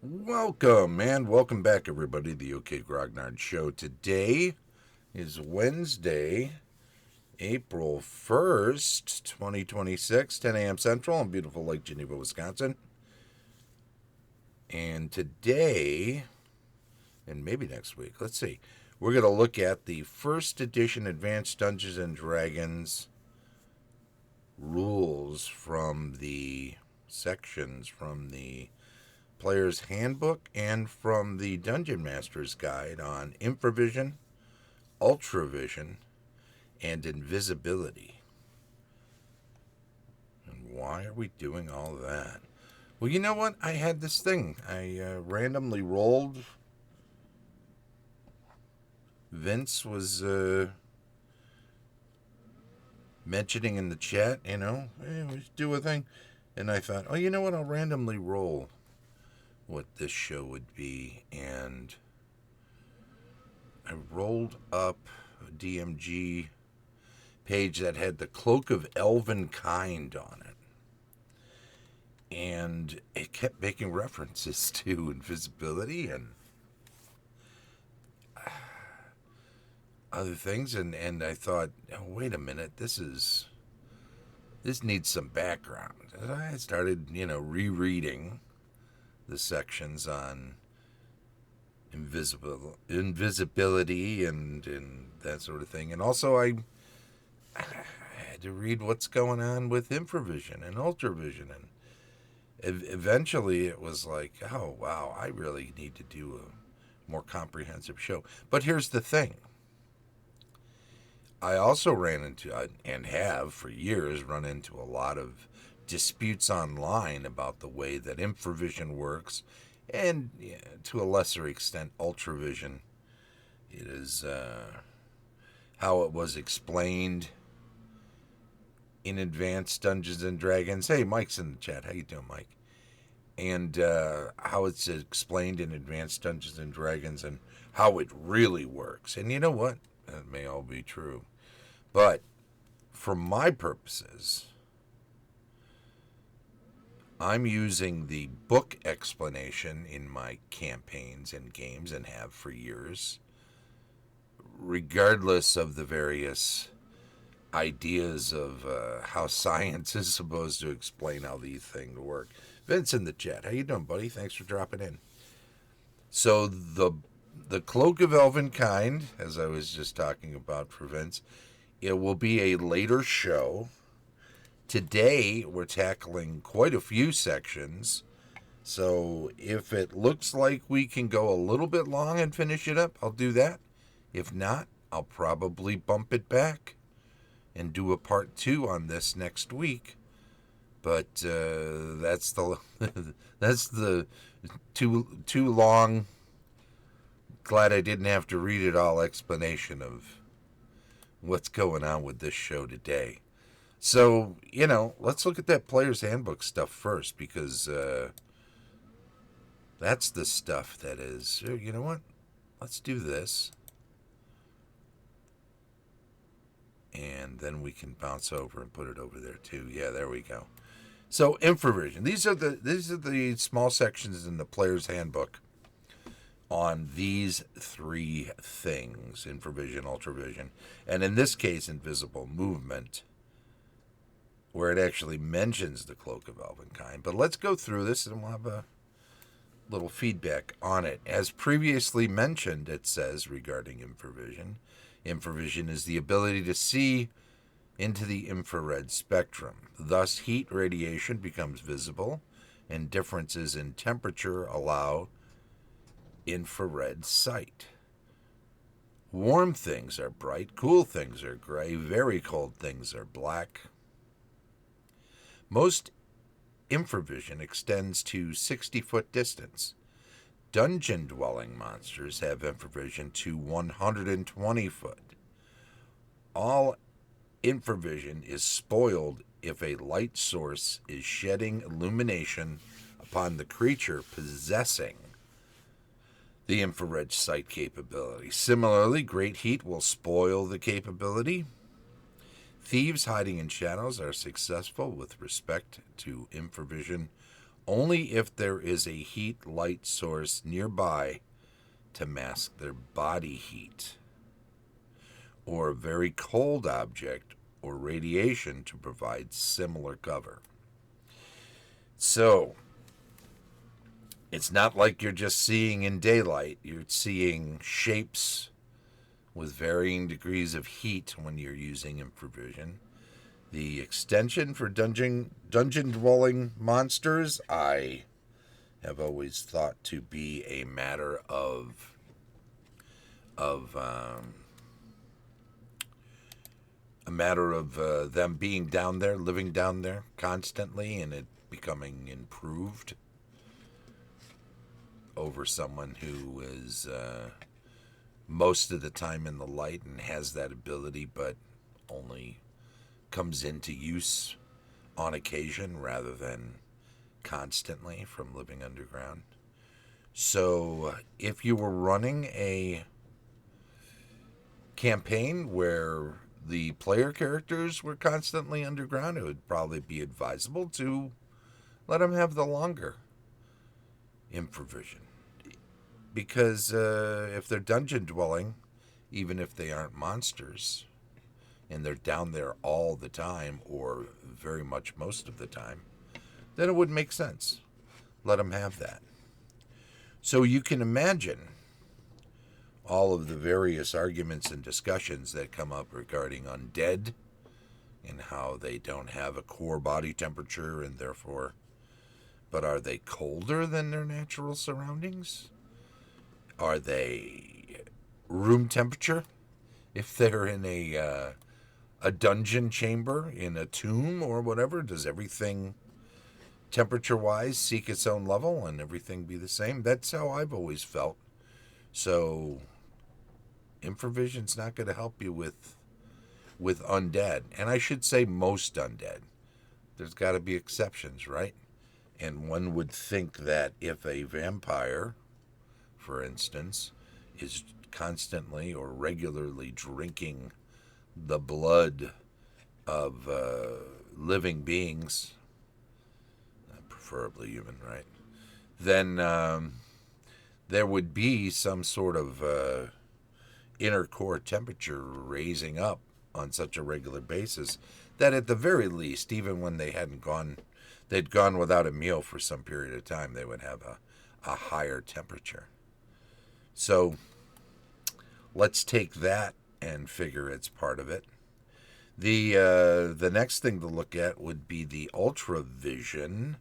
Welcome, and welcome back, everybody, to the OK Grognard Show. Today is Wednesday, April 1st, 2026, 10 a.m. Central in beautiful Lake Geneva, Wisconsin. And today, and maybe next week, let's see, we're going to look at the first edition Advanced Dungeons & Dragons rules from the sections from the Player's Handbook and from the Dungeon Master's Guide on Infravision, Ultravision, and Invisibility. And why are we doing all that? Well, you know what? I had this thing. I randomly rolled. Vince was mentioning in the chat, hey, we do a thing. And I thought, oh, you know what? I'll randomly roll what this show would be, and I rolled up a DMG page that had the Cloak of Elven Kind on it, and it kept making references to invisibility and other things, and I thought, oh, wait a minute, this needs some background. And I started, rereading the sections on invisibility and that sort of thing. And also I had to read what's going on with infravision and ultravision. And eventually it was like, oh, wow, I really need to do a more comprehensive show. But here's the thing. I also ran into, and have for years, run into a lot of disputes online about the way that infravision works, and to a lesser extent ultravision. It is how it was explained in Advanced Dungeons and Dragons. Hey, Mike's in the chat. How you doing, Mike? And how it's explained in Advanced Dungeons and Dragons, and how it really works. And you know what? That may all be true, but for my purposes, I'm using the book explanation in my campaigns and games, and have for years, regardless of the various ideas of how science is supposed to explain how these things work. Vince in the chat, how you doing, buddy? Thanks for dropping in. So the Cloak of Elven Kind, as I was just talking about for Vince, it will be a later show. Today, we're tackling quite a few sections, so if it looks like we can go a little bit long and finish it up, I'll do that. If not, I'll probably bump it back and do a part 2 on this next week. But that's the that's the too long, glad I didn't have to read it all explanation of what's going on with this show today. So, let's look at that Player's Handbook stuff first, because that's the stuff that is, you know what? Let's do this. And then we can bounce over and put it over there too. Yeah, there we go. So, infravision. These are the small sections in the Player's Handbook on these three things: infravision, ultravision, and in this case, invisible movement, where it actually mentions the Cloak of Elven Kind. But let's go through this and we'll have a little feedback on it. As previously mentioned, it says regarding infravision, infravision is the ability to see into the infrared spectrum. Thus, heat radiation becomes visible, and differences in temperature allow infrared sight. Warm things are bright, cool things are gray, very cold things are black. Most infravision extends to 60-foot distance. Dungeon-dwelling monsters have infravision to 120 foot. All infravision is spoiled if a light source is shedding illumination upon the creature possessing the infrared sight capability. Similarly, great heat will spoil the capability. Thieves hiding in shadows are successful with respect to infravision only if there is a heat light source nearby to mask their body heat, or a very cold object or radiation to provide similar cover. So, it's not like you're just seeing in daylight. You're seeing shapes with varying degrees of heat when you're using infravision. The extension for dungeon-dwelling monsters, I have always thought to be a matter of them being down there, living down there constantly, and it becoming improved over someone who is most of the time in the light and has that ability, but only comes into use on occasion rather than constantly from living underground. So if you were running a campaign where the player characters were constantly underground, it would probably be advisable to let them have the longer infravision. Because if they're dungeon dwelling, even if they aren't monsters, and they're down there all the time, or very much most of the time, then it would make sense. Let them have that. So you can imagine all of the various arguments and discussions that come up regarding undead and how they don't have a core body temperature and therefore, but are they colder than their natural surroundings? Are they room temperature if they're in a dungeon chamber, in a tomb or whatever? Does everything temperature-wise seek its own level and everything be the same? That's how I've always felt. So infravision's not going to help you with undead. And I should say most undead. There's got to be exceptions, right? And one would think that if a vampire, for instance, is constantly or regularly drinking the blood of living beings, preferably human, right? Then there would be some sort of inner core temperature raising up on such a regular basis that at the very least, even when they'd gone without a meal for some period of time, they would have a higher temperature. So let's take that and figure it's part of it. The next thing to look at would be the Ultravision.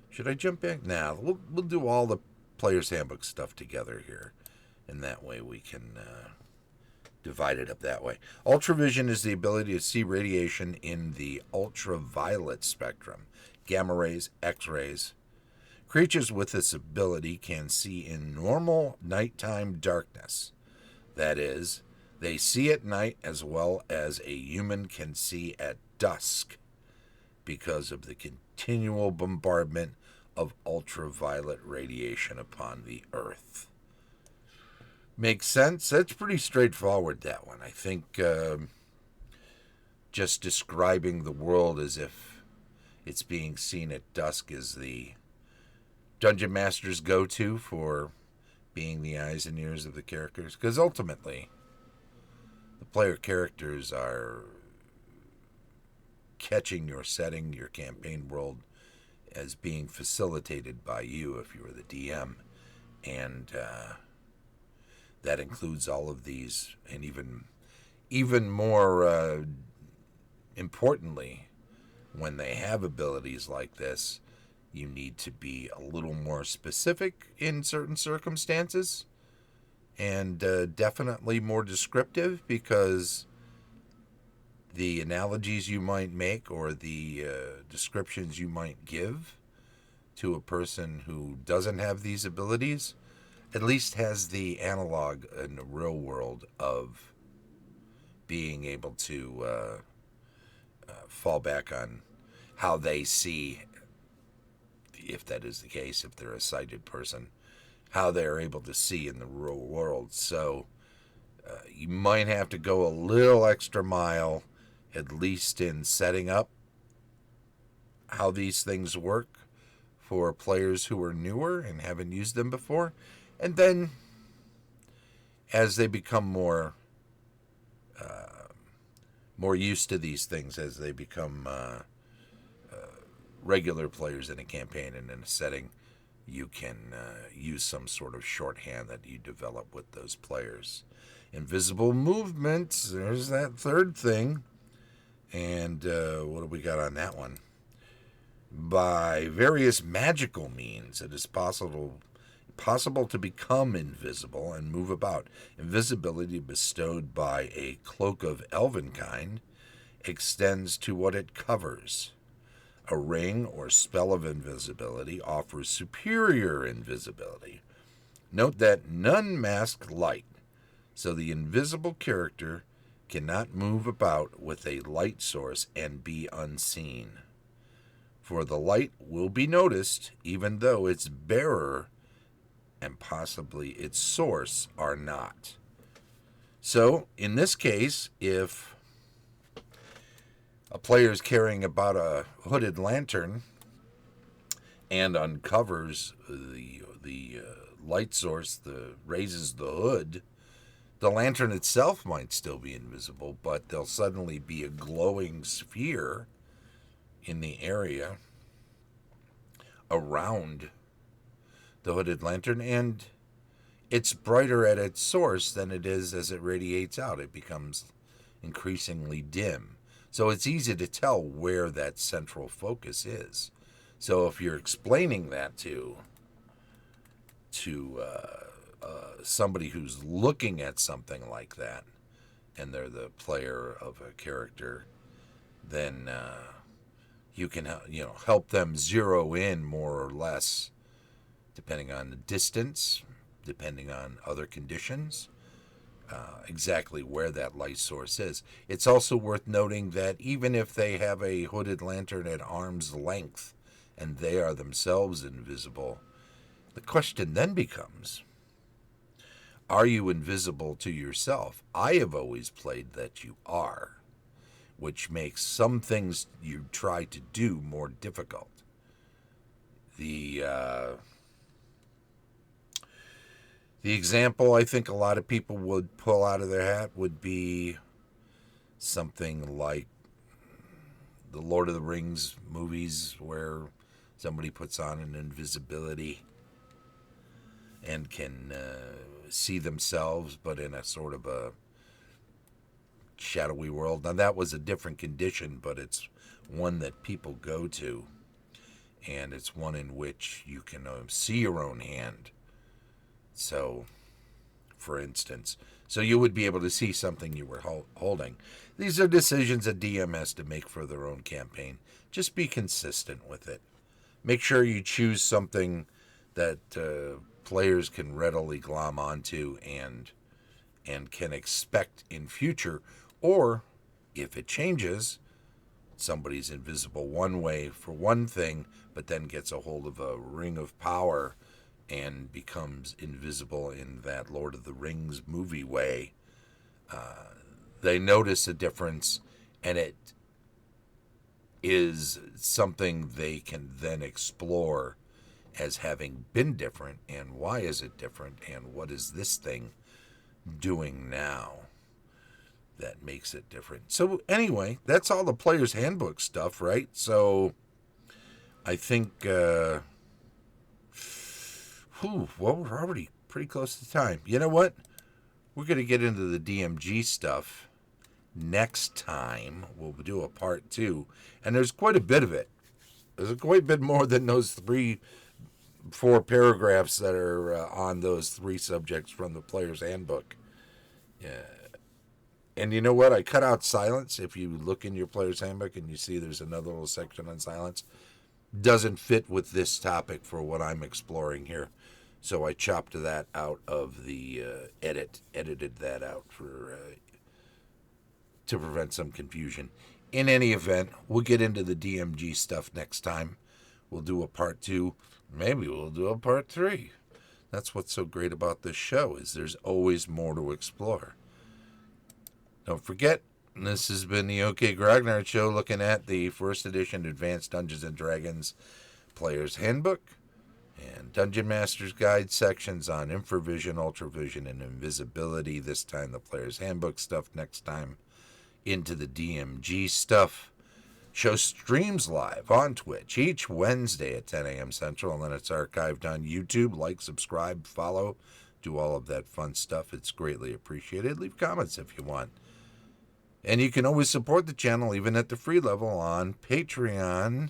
Should I jump back? Nah, we'll do all the Player's Handbook stuff together here, and that way we can divide it up that way. Ultravision is the ability to see radiation in the ultraviolet spectrum, gamma rays, X-rays. Creatures with this ability can see in normal nighttime darkness. That is, they see at night as well as a human can see at dusk because of the continual bombardment of ultraviolet radiation upon the Earth. Makes sense? That's pretty straightforward, that one. I think just describing the world as if it's being seen at dusk is the Dungeon Master's go-to for being the eyes and ears of the characters. Because ultimately, the player characters are catching your setting, your campaign world, as being facilitated by you if you were the DM. And that includes all of these, and even more importantly, when they have abilities like this, you need to be a little more specific in certain circumstances, and definitely more descriptive, because the analogies you might make or the descriptions you might give to a person who doesn't have these abilities at least has the analog in the real world of being able to fall back on how they see, if that is the case, if they're a sighted person, how they're able to see in the real world. So you might have to go a little extra mile, at least in setting up how these things work for players who are newer and haven't used them before. And then as they become more used to these things, as they become regular players in a campaign and in a setting, you can use some sort of shorthand that you develop with those players. Invisible movements, there's that third thing. And what do we got on that one? By various magical means, it is possible to become invisible and move about. Invisibility bestowed by a cloak of elven kind extends to what it covers. A ring or spell of invisibility offers superior invisibility. Note that none mask light, so the invisible character cannot move about with a light source and be unseen. For the light will be noticed even though its bearer and possibly its source are not. So, in this case, if a player is carrying about a hooded lantern and uncovers the light source, raises the hood, the lantern itself might still be invisible, but there'll suddenly be a glowing sphere in the area around the hooded lantern, and it's brighter at its source than it is as it radiates out. It becomes increasingly dim. So it's easy to tell where that central focus is. So if you're explaining that to somebody who's looking at something like that, and they're the player of a character, then you can help them zero in more or less, depending on the distance, depending on other conditions, exactly where that light source is. It's also worth noting that even if they have a hooded lantern at arm's length and they are themselves invisible, the question then becomes, are you invisible to yourself? I have always played that you are, which makes some things you try to do more difficult. The example I think a lot of people would pull out of their hat would be something like the Lord of the Rings movies, where somebody puts on an invisibility and can see themselves, but in a sort of a shadowy world. Now, that was a different condition, but it's one that people go to, and it's one in which you can see your own hand. So, for instance, so you would be able to see something you were holding. These are decisions a DM has to make for their own campaign. Just be consistent with it. Make sure you choose something that players can readily glom onto and can expect in future. Or, if it changes, somebody's invisible one way for one thing, but then gets a hold of a ring of power and becomes invisible in that Lord of the Rings movie way. They notice a difference, and it is something they can then explore as having been different, and why is it different, and what is this thing doing now that makes it different. So anyway, that's all the player's handbook stuff, right? So I think well, we're already pretty close to time. You know what? We're going to get into the DMG stuff next time. We'll do a part 2. And there's quite a bit of it. There's quite a bit more than those 3-4 paragraphs that are on those 3 subjects from the player's handbook. Yeah. And you know what? I cut out silence. If you look in your player's handbook and you see there's another little section on silence, doesn't fit with this topic for what I'm exploring here. So I chopped that out of the edited that out to prevent some confusion. In any event, we'll get into the DMG stuff next time. We'll do a part 2. Maybe we'll do a part 3. That's what's so great about this show, is there's always more to explore. Don't forget, this has been the OK Grognard Show, looking at the first edition Advanced Dungeons & Dragons Player's Handbook, and Dungeon Master's Guide sections on Infravision, Ultravision, and Invisibility. This time the Player's Handbook stuff, next time into the DMG stuff. Show streams live on Twitch each Wednesday at 10 a.m. Central, and then it's archived on YouTube. Like, subscribe, follow, do all of that fun stuff. It's greatly appreciated. Leave comments if you want. And you can always support the channel, even at the free level, on Patreon.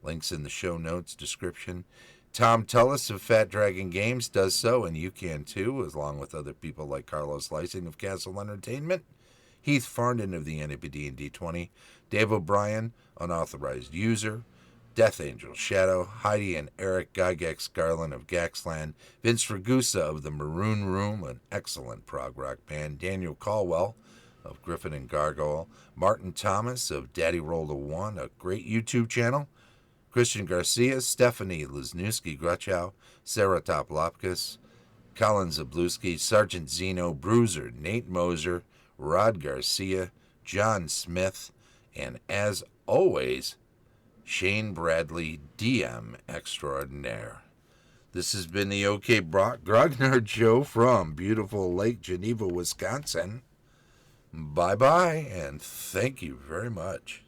Links in the show notes, description. Tom Tullis of Fat Dragon Games does so, and you can too, along with other people like Carlos Lysing of Castle Entertainment, Heath Farndon of the NAPD&D 20, Dave O'Brien, unauthorized user, Dethangel Shadow, Heidi and Eric Gygax Garland of Gaxland, Vince Ragusa of the Maroon Room, an excellent prog rock band, Daniel Caldwell of Griffin and Gargoyle, Martin Thomas of Daddy Rolled a One, a great YouTube channel, Christian Garcia, Stephanie Lesniewski-Gruchow, Cera Toppilopkus, Colin Szablewski, Sergeant Zeno, Bruiser, Nate Mosier, Rod Garcia, John Smith, and as always, Shane Bradley, DM Extraordinaire. This has been the OK Grognard Show from beautiful Lake Geneva, Wisconsin. Bye-bye, and thank you very much.